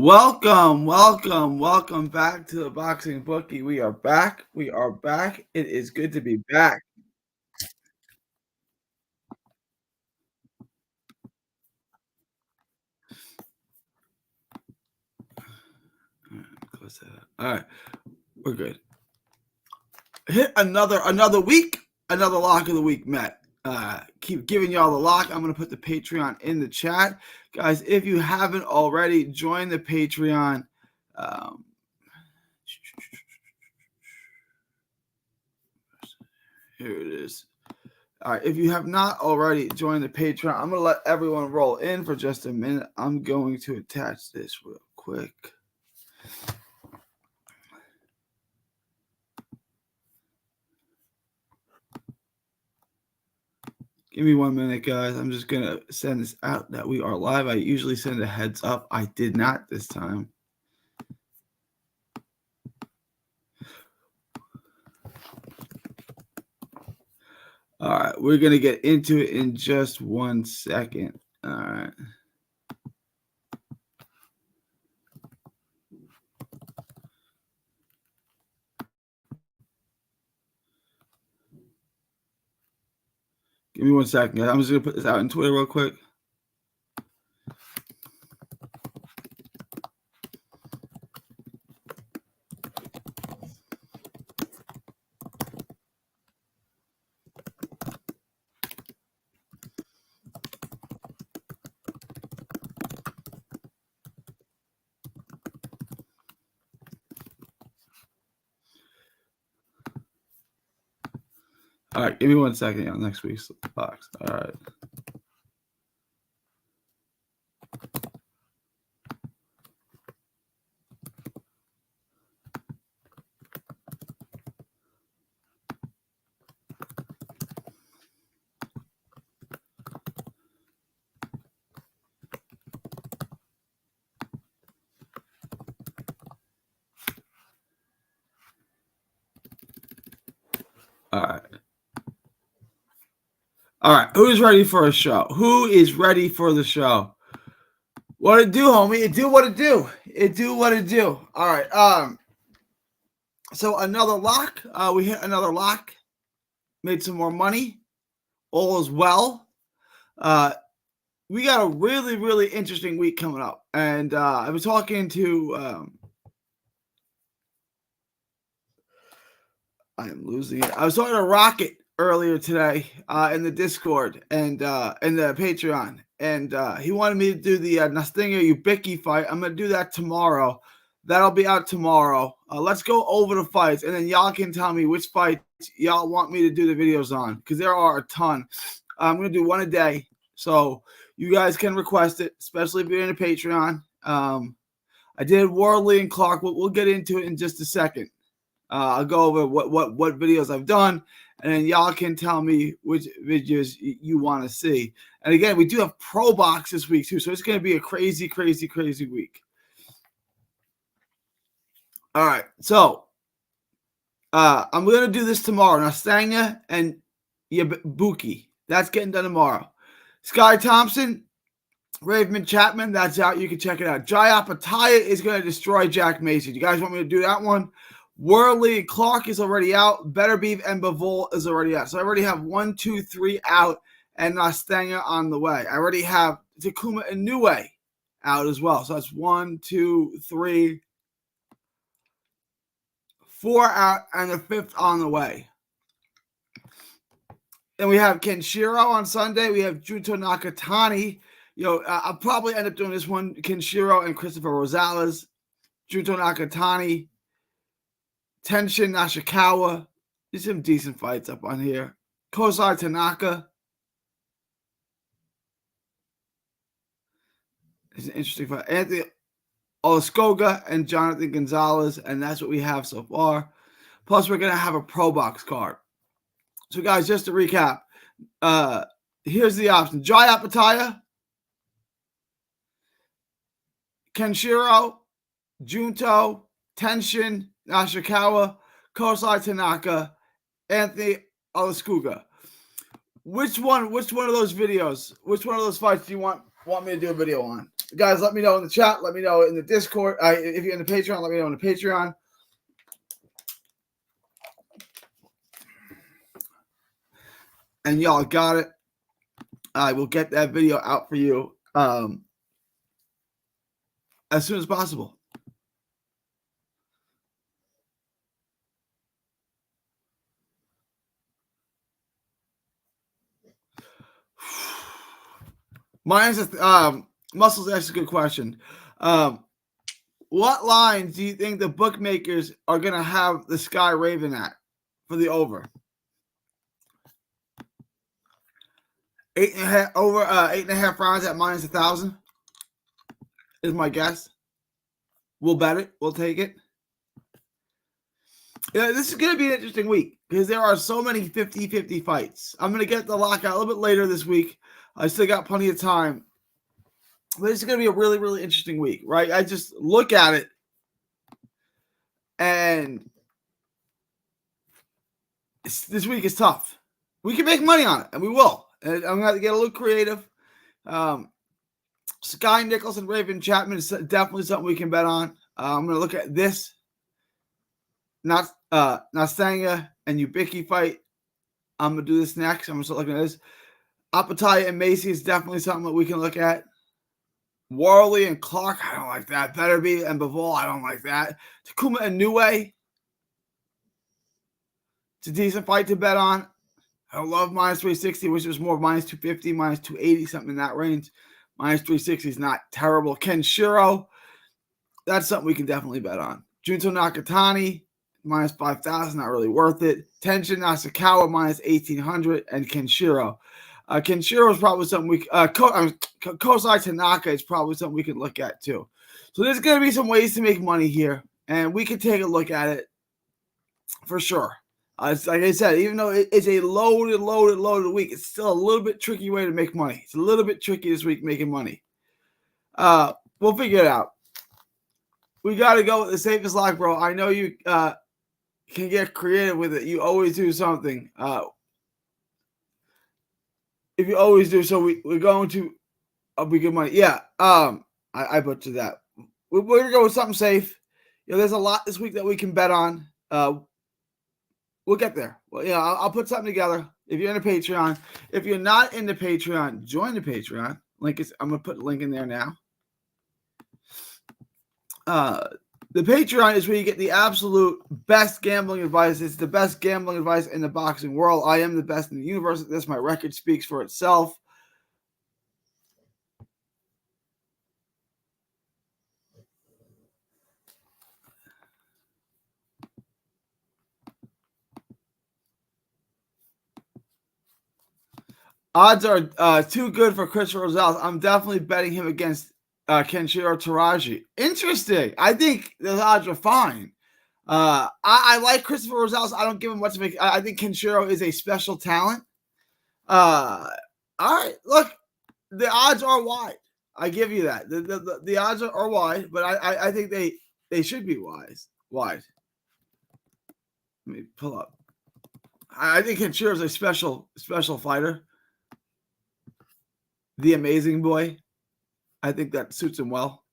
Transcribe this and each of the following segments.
Welcome back to the Boxing Bookie. We are back. We are back. It is good to be back. Close that up. All right, we're good. Hit another week, another lock of the week met. Keep giving y'all the lock. I'm gonna put the Patreon in the chat, guys. If you haven't already, join the Patreon. Um, Here it is. All right, if you have not already joined the Patreon, I'm going to let everyone roll in for just a minute. I'm going to attach this real quick. Give me 1 minute, guys. I'm just going to send this out that we are live. I usually send a heads up. I did not this time. All right, we're going to get into it in just 1 second. All right. Give me 1 second, guys. I'm just going to put this out on Twitter real quick. All right, give me 1 second on next week's box. All right. All right. All right, who's ready for a show? Who is ready for the show? What it do, homie? It do what it do. It do what it do. All right. So another lock. We hit another lock. Made some more money. All is well. We got a really interesting week coming up, and I was talking to. I am losing it. I was talking to Rocket earlier today in the Discord and in the Patreon, and he wanted me to do the Nastinga Ubicki fight. I'm gonna do that tomorrow. That'll be out tomorrow. Let's go over the fights, and then y'all can tell me which fights y'all want me to do the videos on, because there are a ton. I'm gonna do one a day, so you guys can request it, especially if you're in a Patreon. I did Worley and Clark. We'll get into it in just a second. I'll go over what videos I've done, and then y'all can tell me which videos you want to see. And again, we do have Pro Box this week too, so it's going to be a crazy week. All right, so I'm going to do this tomorrow. Nastanya and Yabuki. That's getting done tomorrow. Sky Thompson, Raven Chapman, that's out. You can check it out. Jai Apataya is going to destroy Jack Mason. You guys want me to do that one? Worley Clark is already out. Better Beef and Bivol is already out. So I already have 1, 2, 3 out, and Nastanga on the way. I already have Takuma Inoue out as well. So that's 1, 2, 3, 4 out, and the 5th on the way. And we have Kenshiro on Sunday. We have Junto Nakatani. I'll probably end up doing this one. Kenshiro and Christopher Rosales. Junto Nakatani. Tenshin Nashikawa. There's some decent fights up on here. Kosai Tanaka. It's an interesting fight. Anthony Olaskoga and Jonathan Gonzalez. And that's what we have so far. Plus, we're going to have a Pro Box card. So, guys, just to recap. Here's the option. Jai Apataya. Kenshiro. Junto. Tenshin Nashikawa, Kosai Tanaka, Anthony Olaskuga. Which one of those videos, which one of those fights do you want me to do a video on? Guys, let me know in the chat. Let me know in the Discord. If you're in the Patreon, let me know in the Patreon. And y'all got it. I will get that video out for you as soon as possible. Muscles asks a good question. What lines do you think the bookmakers are going to have the Sky Raven at for the over? 8.5 over 8.5 rounds at minus 1,000 is my guess. We'll bet it. We'll take it. Yeah, this is going to be an interesting week because there are so many 50-50 fights. I'm going to get the lockout a little bit later this week. I still got plenty of time. But this is going to be a really, really interesting week, right? I just look at it and this week is tough. We can make money on it, and we will. And I'm going to have to get a little creative. Sky Nicholson, Raven Chapman is definitely something we can bet on. I'm going to look at this. Not Nastanga and Ubicki fight. I'm going to do this next. I'm going to start looking at this. Apataya and Macy is definitely something that we can look at. Warley and Clark, I don't like that. Betterby and Bivol, I don't like that. Takuma and Niue, it's a decent fight to bet on. I love minus 360. Wish it was more minus 250, minus 280, something in that range. Minus 360 is not terrible. Kenshiro, that's something we can definitely bet on. Junto Nakatani, minus 5,000, not really worth it. Tenshin Nasukawa, minus 1,800, and Kenshiro. Kenshiro is probably something we Kosai Tanaka is probably something we can look at too. So there's going to be some ways to make money here, and we can take a look at it for sure. It's like I said, even though it's a loaded week, it's still a little bit tricky way to make money. It's a little bit tricky this week making money. We'll figure it out. We got to go with the safest lock, bro. I know you can get creative with it. You always do something. If you always do so, we're going to be good money. Yeah, I butchered that. We're going to go with something safe. You know, there's a lot this week that we can bet on. We'll get there. Well, yeah, I'll put something together. If you're in the Patreon, if you're not in the Patreon, join the Patreon. Link is. I'm gonna put the link in there now. The Patreon is where you get the absolute best gambling advice. It's the best gambling advice in the boxing world. I am the best in the universe at this. My record speaks for itself. Odds are too good for Christopher Rosales. I'm definitely betting him against Kenshiro Taraji. Interesting. I think the odds are fine. I like Christopher Rosales. I don't give him much of a. I think Kenshiro is a special talent. All right. Look, the odds are wide. I give you that. The odds are wide, but I think they should be wide. Let me pull up. I think Kenshiro is a special fighter. The Amazing Boy. I think that suits him well.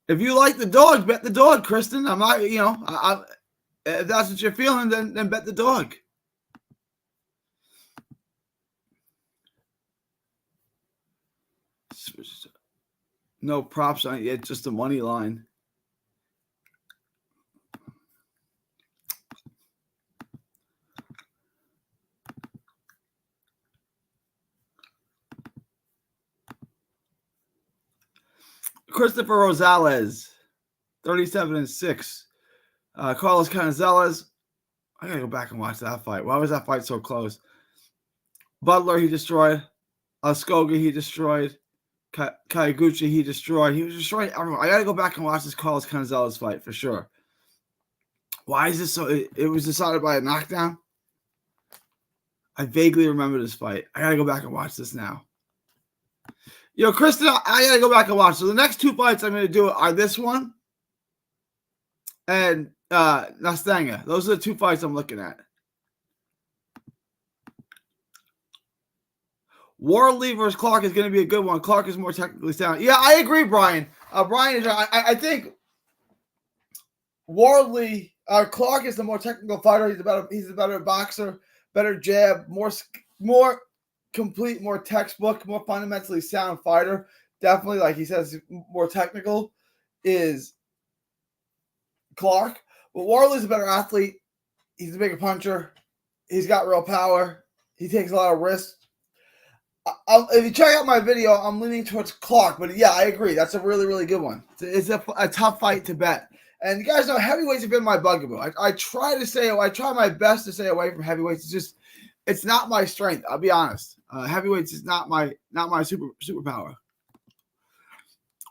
If you like the dog, bet the dog, Kristen. I'm not, if that's what you're feeling, then bet the dog. No props on it yet, just the money line. Christopher Rosales, 37-6. Carlos Canizales. I gotta go back and watch that fight. Why was that fight so close? Butler, he destroyed. Skoga, he destroyed. Kaiguchi, he destroyed. He was destroying everyone. I gotta go back and watch this Carlos Canizales fight for sure. Why is this so? It was decided by a knockdown. I vaguely remember this fight. I gotta go back and watch this now. Yo, Kristen, I gotta go back and watch. So the next two fights I'm gonna do are this one and Nastanga. Those are the 2 fights I'm looking at. Wardley versus Clark is going to be a good one. Clark is more technically sound. Yeah, I agree, Brian. Brian is. I think Wardley, Clark is the more technical fighter. He's a better boxer, better jab, more complete, more textbook, more fundamentally sound fighter. Definitely, like he says, more technical is Clark. But Wardley's a better athlete. He's a bigger puncher. He's got real power. He takes a lot of risks. If you check out my video, I'm leaning towards Clark. But yeah, I agree. That's a really, really good one. It's a tough fight to bet. And you guys know heavyweights have been my bugaboo. I try my best to stay away from heavyweights. It's not my strength. I'll be honest. Heavyweights is not my superpower.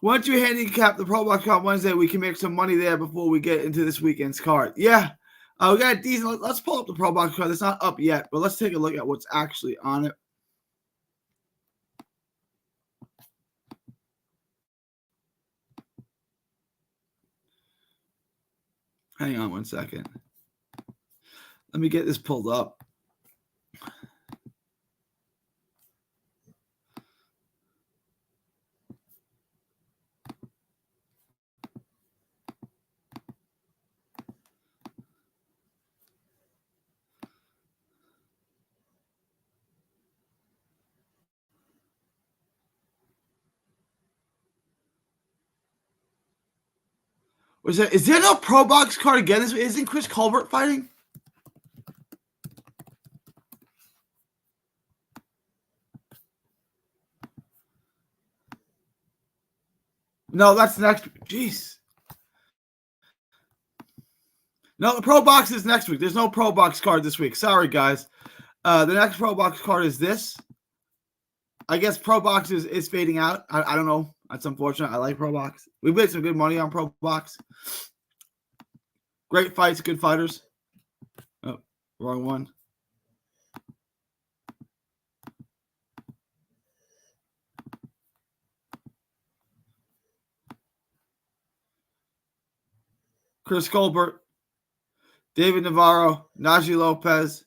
Once you handicap the Pro Box card Wednesday, we can make some money there before we get into this weekend's card. Yeah, we got decent. Let's pull up the Pro Box card. It's not up yet, but let's take a look at what's actually on it. Hang on one second. Let me get this pulled up. Is there no Pro Box card again? Isn't Chris Colbert fighting? No, that's next week. Jeez. No, the Pro Box is next week. There's no Pro Box card this week. Sorry, guys. The next Pro Box card is this. I guess Pro Box is fading out. I don't know. That's unfortunate. I like Pro Box. We made some good money on Pro Box. Great fights, good fighters. Oh, wrong one. Chris Colbert, David Navarro, Najee Lopez.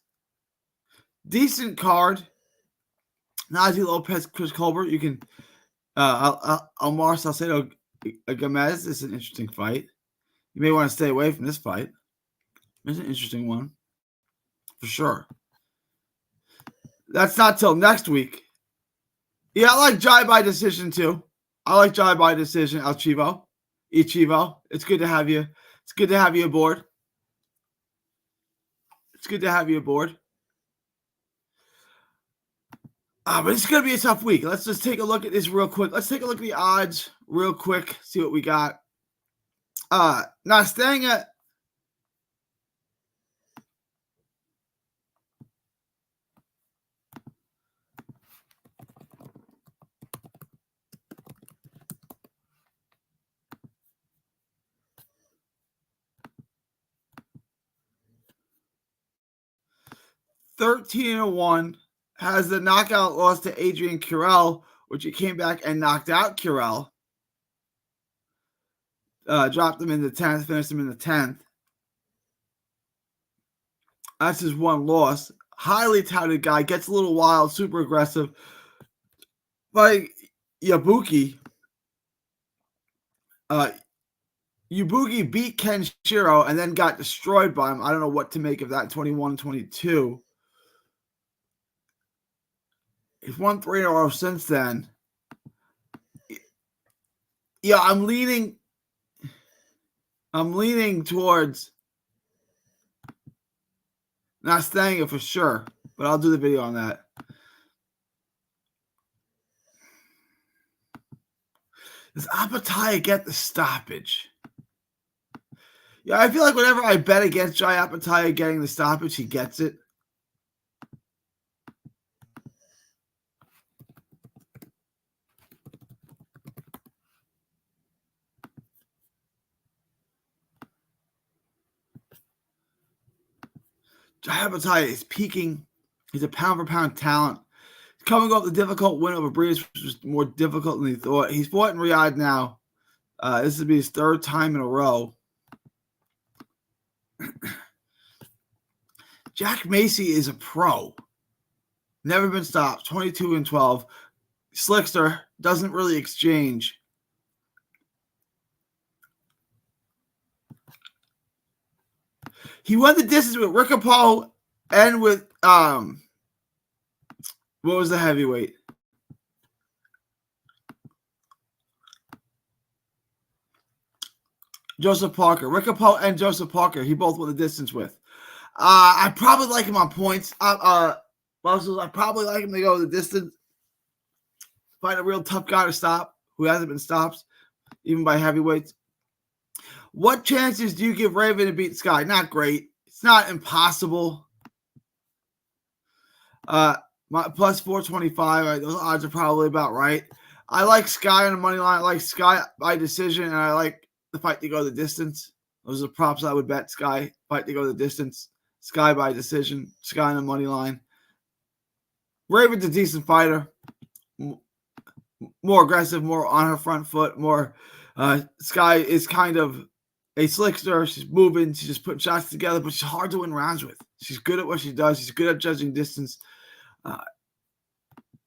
Decent card. Najee Lopez, Chris Colbert. You can Omar Salcedo Gomez is an interesting fight. You may want to stay away from this fight. It's an interesting one. For sure. That's not till next week. Yeah, I like Jai by decision too. I like Jai by decision, Ichivo. It's good to have you. It's good to have you aboard. It's good to have you aboard. But it's going to be a tough week. Let's just take a look at this real quick. Let's take a look at the odds real quick. See what we got. Now staying at $13-1, has the knockout loss to Adrian Currell, which he came back and knocked out Currell. Dropped him in the 10th, finished him in the 10th. That's his one loss. Highly touted guy, gets a little wild, super aggressive. Like Yabuki. Yabuki beat Ken Shiro and then got destroyed by him. I don't know what to make of that. 21-22. He's won 3 in a row since then. Yeah, I'm leaning towards not staying it for sure, but I'll do the video on that. Does Apataya get the stoppage? Yeah, I feel like whenever I bet against Jai Apataya getting the stoppage, he gets it. Jai Apataya is peaking. He's a pound-for-pound talent. He's coming off the difficult win over Breeze, which was more difficult than he thought. He's fought in Riyadh now. This will be his 3rd time in a row. Jack Macy is a pro. Never been stopped. 22-12. Slickster doesn't really exchange. He won the distance with Rickapo and with what was the heavyweight? Joseph Parker. Rickapo and Joseph Parker. He both won the distance with. I probably like him on points. I probably like him to go the distance. Find a real tough guy to stop who hasn't been stopped, even by heavyweights. What chances do you give Raven to beat Sky? Not great. It's not impossible. My plus 425. Right, those odds are probably about right. I like Sky on the money line. I like Sky by decision, and I like the fight to go the distance. Those are props I would bet. Sky fight to go the distance. Sky by decision. Sky on the money line. Raven's a decent fighter. More aggressive, more on her front foot. More. Sky is kind of a slickster. She's moving. She's just putting shots together, but she's hard to win rounds with. She's good at what she does. She's good at judging distance.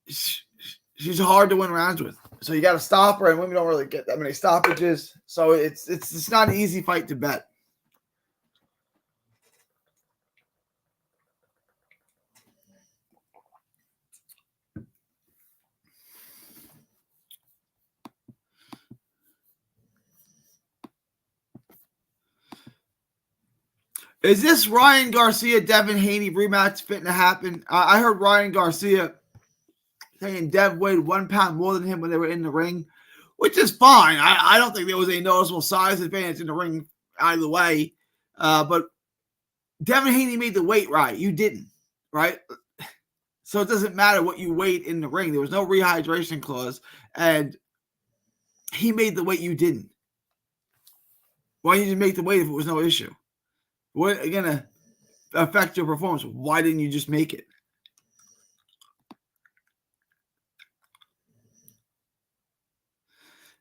She's hard to win rounds with. So you got to stop her, and women don't really get that many stoppages. So it's not an easy fight to bet. Is this Ryan Garcia, Devin Haney rematch fitting to happen? I heard Ryan Garcia saying Dev weighed 1 pound more than him when they were in the ring, which is fine. I don't think there was a noticeable size advantage in the ring either way. But Devin Haney made the weight right. You didn't, right? So it doesn't matter what you weighed in the ring. There was no rehydration clause, and he made the weight you didn't. Why didn't you make the weight if it was no issue? What going to affect your performance? Why didn't you just make it?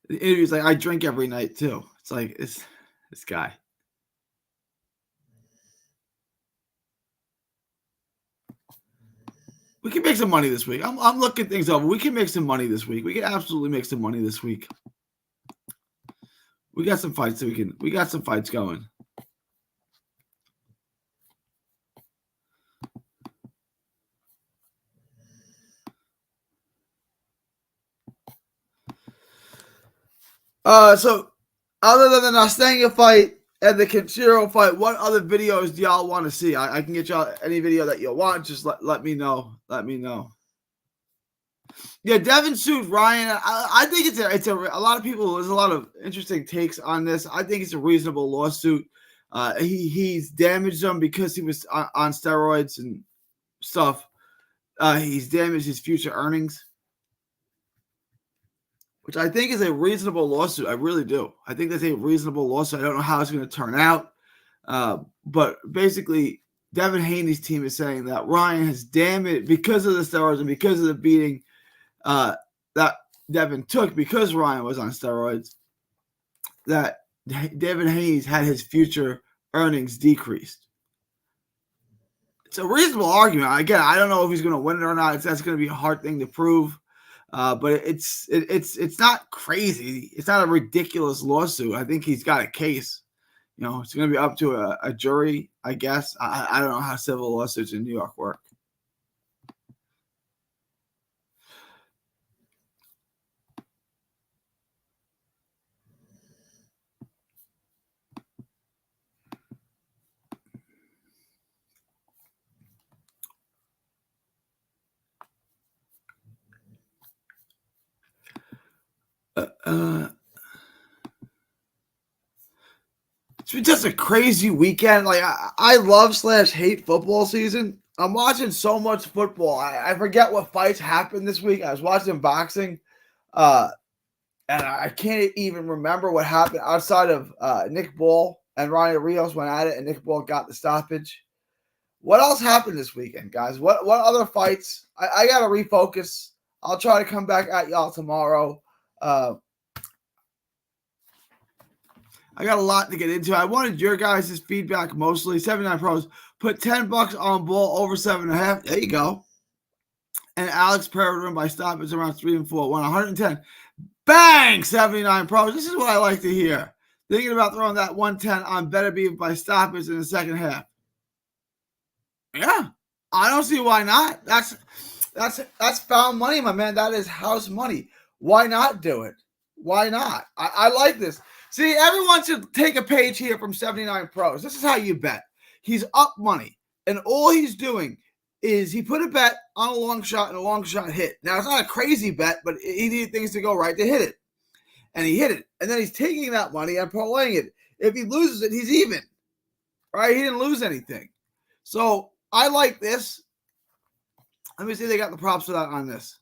The interview's like, I drink every night too. It's like, it's this guy. We can make some money this week. I'm looking things over. We can make some money this week. We can absolutely make some money this week. We got some fights that we got some fights going. So other than the Nastanga fight and the Kenshiro fight, what other videos do y'all want to see? I can get y'all any video that you want. Just let me know. Let me know. Yeah, Devin sued Ryan. I think it's a lot of people. There's a lot of interesting takes on this. I think it's a reasonable lawsuit. He's damaged him because he was on steroids and stuff. He's damaged his future earnings, which I think is a reasonable lawsuit. I really do. I think that's a reasonable lawsuit. I don't know how it's going to turn out. But basically, Devin Haney's team is saying that Ryan has damaged because of the steroids and because of the beating that Devin took because Ryan was on steroids, that Devin Haney's had his future earnings decreased. It's a reasonable argument. Again, I don't know if he's going to win it or not. That's going to be a hard thing to prove. But it's not crazy. It's not a ridiculous lawsuit. I think he's got a case. You know, it's going to be up to a jury, I guess. I don't know how civil lawsuits in New York work. It's been just a crazy weekend. Like I love / hate football season. I'm watching so much football. I forget what fights happened this week. I was watching boxing, and I can't even remember what happened outside of Nick Ball and Ryan Rios went at it, and Nick Ball got the stoppage. What else happened this weekend, guys? What other fights? I got to refocus. I'll try to come back at y'all tomorrow. I got a lot to get into. I wanted your guys' feedback mostly. 79 pros. Put $10 on ball over 7.5. There you go. And Alex Pereira by stop is around 3 and 4. 110. Bang! 79 pros. This is what I like to hear. Thinking about throwing that 110 on Better Beef by stoppage in the second half. Yeah, I don't see why not. That's found money, my man. That is house money. Why not do it? Why not? I like this. See, everyone should take a page here from 79 Pros. This is how you bet. He's up money, and all he's doing is he put a bet on a long shot, and a long shot hit. Now, it's not a crazy bet, but he needed things to go right to hit it. And he hit it. And then he's taking that money and parlaying it. If he loses it, he's even. Right? He didn't lose anything. So I like this. Let me see if they got the props for that on this.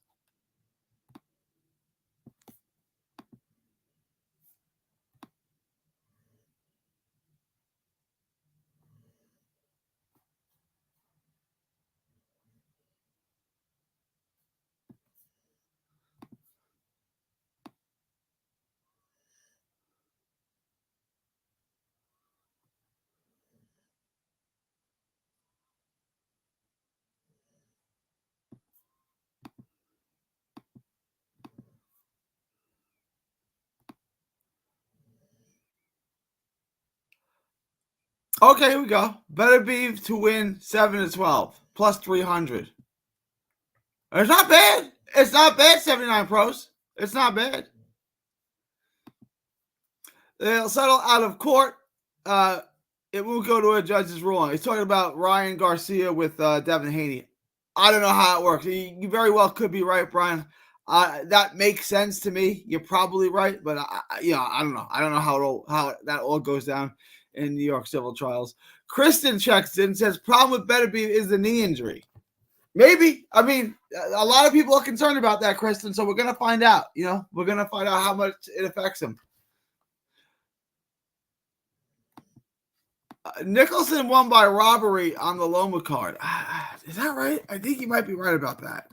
Okay, here we go. Better Beef to win 7-12 plus 300. It's not bad. It's not bad, 79 Pros. It's not bad. They'll settle out of court. It won't go to a judge's ruling. He's talking about Ryan Garcia with Devin Haney. I don't know how it works. You very well could be right, Brian. That makes sense to me. You're probably right, but I don't know. I don't know how that all goes down in New York civil trials. Kristen checks in, says problem with Better Beef is the knee injury. Maybe. I mean, a lot of people are concerned about that, Kristen. So we're gonna find out. We're gonna find out how much it affects him. Nicholson won by robbery on the Loma card. Is that right? I think you might be right about that.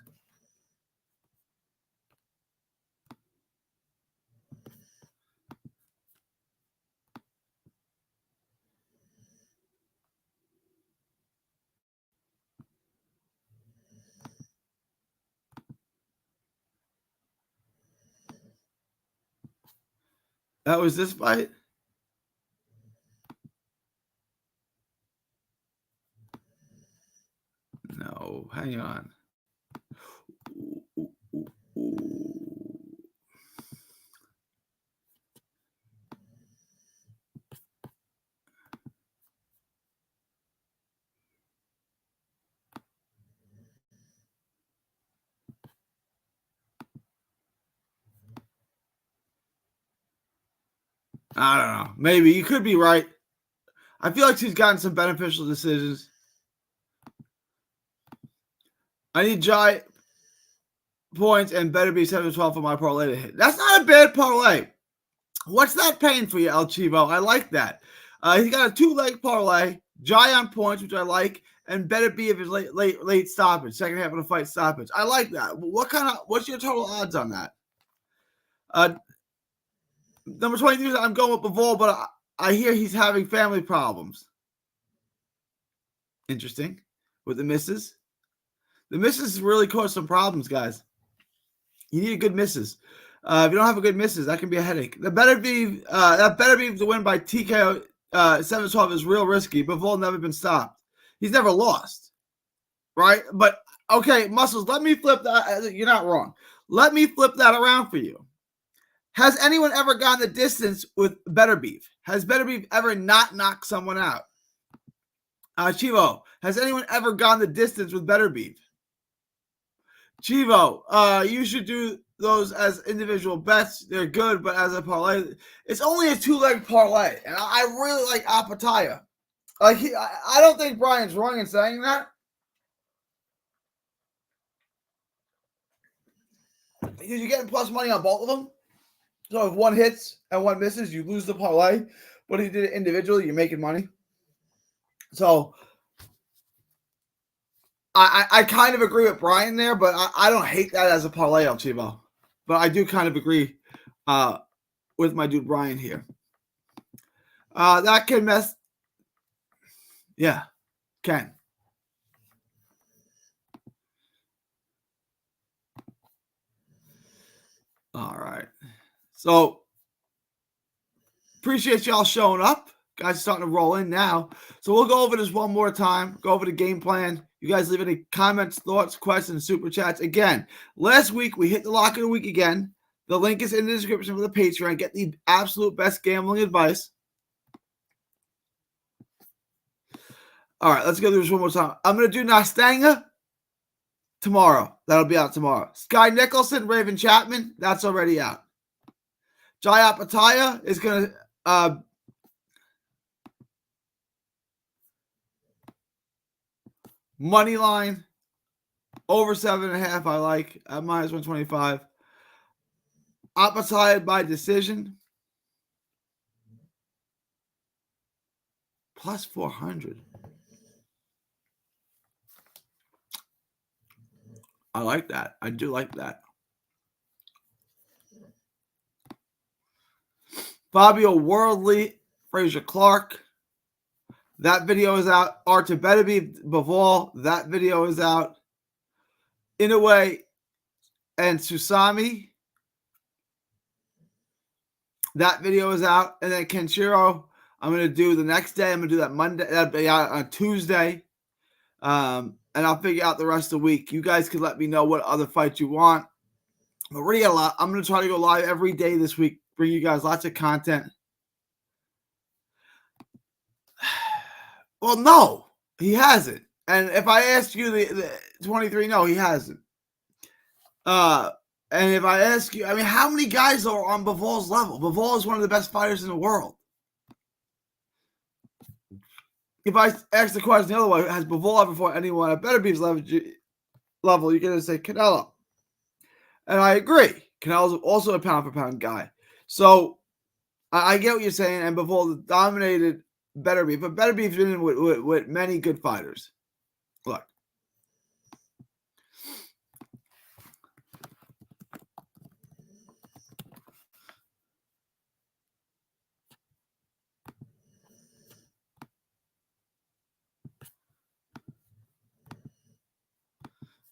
That was this fight? No, hang on. I don't know. Maybe you could be right. I feel like she's gotten some beneficial decisions. I need Jai points and Better Be 7-12 for my parlay to hit. That's not a bad parlay. What's that paying for you, El Chivo? I like that. He's got a 2-leg parlay, Jai on points, which I like, and Better Be if his late stoppage, second half of the fight stoppage. I like that. What's your total odds on that? Number 23, I'm going with Bivol, but I hear he's having family problems. Interesting. With the misses. The misses really caused some problems, guys. You need a good misses. If you don't have a good misses, that can be a headache. That Better Be to win by TKO 7-12 is real risky. Bivol never been stopped. He's never lost. Right? But, okay, Muscles, let me flip that. You're not wrong. Let me flip that around for you. Has anyone ever gone the distance with Better Beef? Has Better Beef ever not knocked someone out? Chivo, has anyone ever gone the distance with Better Beef? Chivo, you should do those as individual bets. They're good, but as a parlay, it's only a 2-leg parlay, and I really like Apataya. I don't think Brian's wrong in saying that. Because you're getting plus money on both of them. So if one hits and one misses, you lose the parlay. But if you did it individually, you're making money. So I kind of agree with Brian there, but I don't hate that as a parlay, El Chivo. But I do kind of agree with my dude Brian here. That can mess. Yeah, can. All right. So appreciate y'all showing up. Guys are starting to roll in now. So we'll go over this one more time, go over the game plan. You guys leave any comments, thoughts, questions, super chats. Again, last week we hit the lock of the week again. The link is in the description for the Patreon. Get the absolute best gambling advice. All right, let's go through this one more time. I'm going to do Nastanga tomorrow. That'll be out tomorrow. Sky Nicholson, Raven Chapman, that's already out. Jai Apataya is going to money line over 7.5. I like at minus 125. Apataya by decision plus 400. I like that. I do like that. Fabio Worldly, Fraser Clark. That video is out. Artur Beterbiev, that video is out. Inoue and Susami. That video is out. And then Kenshiro, I'm going to do the next day. I'm going to do that Monday. That'll be out on Tuesday. And I'll figure out the rest of the week. You guys can let me know what other fights you want. But really a lot. I'm going to try to go live every day this week. Bring you guys lots of content. Well, no, he hasn't. And if I ask you the 23, no, he hasn't. And if I ask you, I mean, how many guys are on Bivol's level? Bivol is one of the best fighters in the world. If I ask the question the other way, has Bivol ever fought anyone at Beterbiev's level, you're going to say Canelo. And I agree. Canelo's also a pound-for-pound guy. So I get what you're saying, and Bivol dominated Beterbiev, but Beterbiev's been in with many good fighters. Look.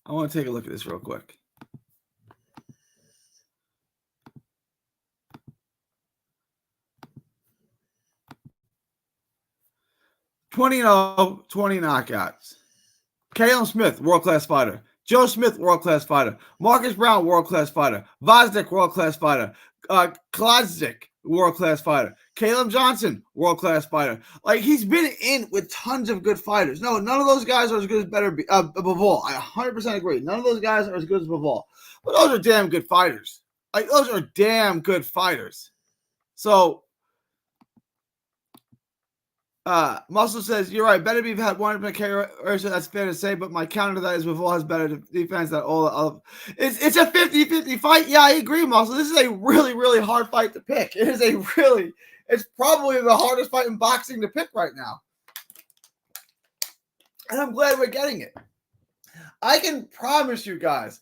I want to take a look at this real quick. $20 knockouts. Callum Smith, world-class fighter. Joe Smith, world-class fighter. Marcus Brown, world-class fighter. Vosnik, world-class fighter. Klodzik, world-class fighter. Caleb Johnson, world-class fighter. Like, he's been in with tons of good fighters. No, none of those guys are as good as Bivol. I 100% agree. None of those guys are as good as Bivol. But those are damn good fighters. Like, those are damn good fighters. So, Muscle says, you're right. Beterbiev had 100% KO, so that's fair to say, but my counter to that is Bivol has better defense than all of it's a 50-50 fight. Yeah, I agree, Muscle. This is a really, really hard fight to pick. It's probably the hardest fight in boxing to pick right now. And I'm glad we're getting it. I can promise you guys,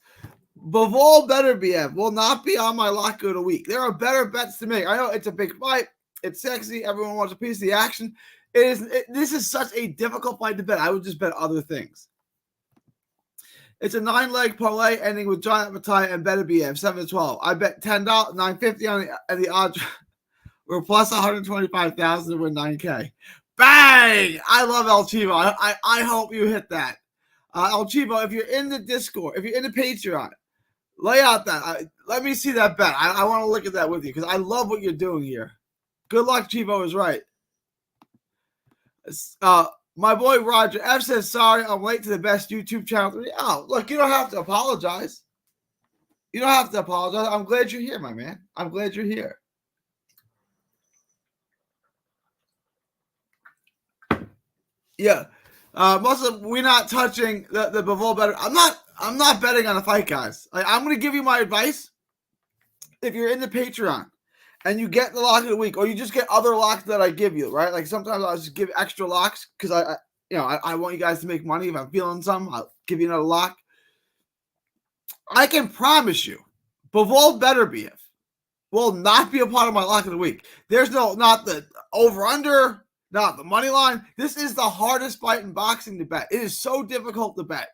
Bivol Beterbiev will not be on my lock of the week. There are better bets to make. I know it's a big fight. It's sexy. Everyone wants a piece of the action. This is such a difficult fight to bet. I would just bet other things. It's a 9-leg parlay ending with Jai Apataya and Beterbiev 7-12. I bet $10, $9.50 on the odds. We're plus 125,000 to win $9K. Bang! I love El Chivo. I hope you hit that. El Chivo, if you're in the Discord, if you're in the Patreon, lay out that. Let me see that bet. I want to look at that with you because I love what you're doing here. Good luck, Chivo is right. My boy Roger F says, sorry, I'm late to the best YouTube channel. Oh, look, you don't have to apologize. You don't have to apologize. I'm glad you're here, my man. I'm glad you're here. Yeah. We're not touching the Bivol better. I'm not betting on the fight, guys. Like, I'm going to give you my advice. If you're in the Patreon, and you get the lock of the week, or you just get other locks that I give you, right? Like sometimes I'll just give extra locks because I want you guys to make money. If I'm feeling something, I'll give you another lock. I can promise you, Bivol Beterbiev will not be a part of my lock of the week. There's not the over-under, not the money line. This is the hardest fight in boxing to bet. It is so difficult to bet.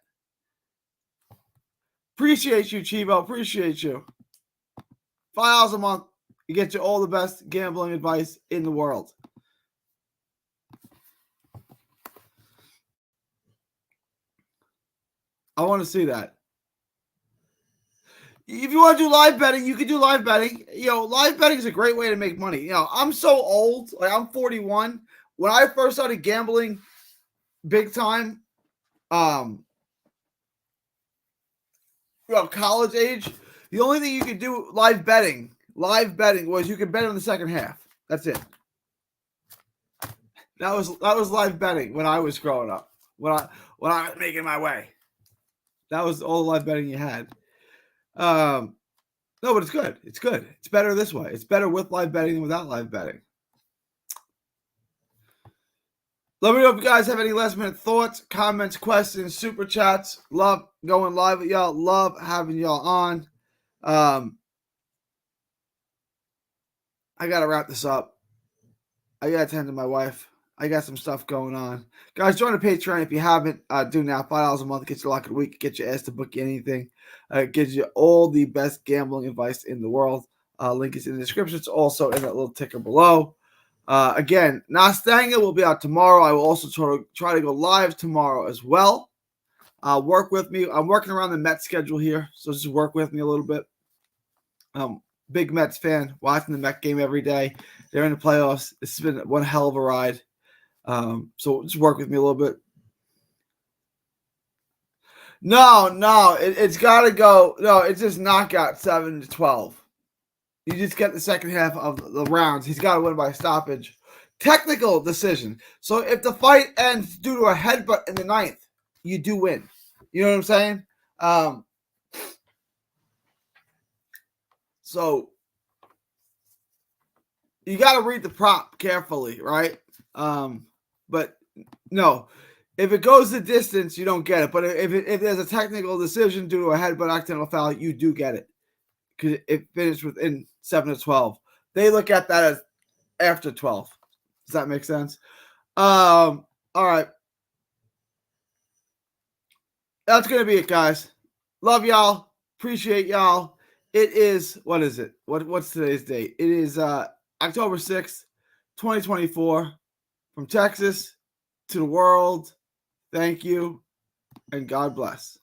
Appreciate you, Chivo. Appreciate you. $5 a month. You get you all the best gambling advice in the world. I want to see that. If you want to do live betting, you can do live betting. Live betting is a great way to make money. I'm so old. Like, I'm 41. When I first started gambling big time, college age, the only thing you could do live betting was you could bet on the second half. That's it. That was live betting when I was growing up. When I was making my way. That was all the live betting you had. No, but it's good. It's good. It's better this way. It's better with live betting than without live betting. Let me know if you guys have any last minute thoughts, comments, questions, super chats. Love going live with y'all. Love having y'all on. I got to wrap this up. I got to attend to my wife. I got some stuff going on. Guys, join the Patreon if you haven't. Do now. $5 a month. Get your lock of the week. Get your ass to book anything. Gives you all the best gambling advice in the world. Link is in the description. It's also in that little ticker below. Again, Nostanga will be out tomorrow. I will also try to go live tomorrow as well. Work with me. I'm working around the Mets schedule here, so just work with me a little bit. Big Mets fan, watching the Met game every day. They're in the playoffs. It's been one hell of a ride. So just work with me a little bit. No, it's got to go. No, it's just knockout 7-12. You just get the second half of the rounds. He's got to win by stoppage. Technical decision. So if the fight ends due to a headbutt in the ninth, you do win. You know what I'm saying? So you got to read the prop carefully, right? But no, if it goes the distance, you don't get it. But if there's a technical decision due to a headbutt accidental foul, you do get it because it finished within 7-12. They look at that as after 12. Does that make sense? All right. That's going to be it, guys. Love y'all. Appreciate y'all. It is, what is it? What's today's date? It is October 6th, 2024. From Texas to the world, thank you, and God bless.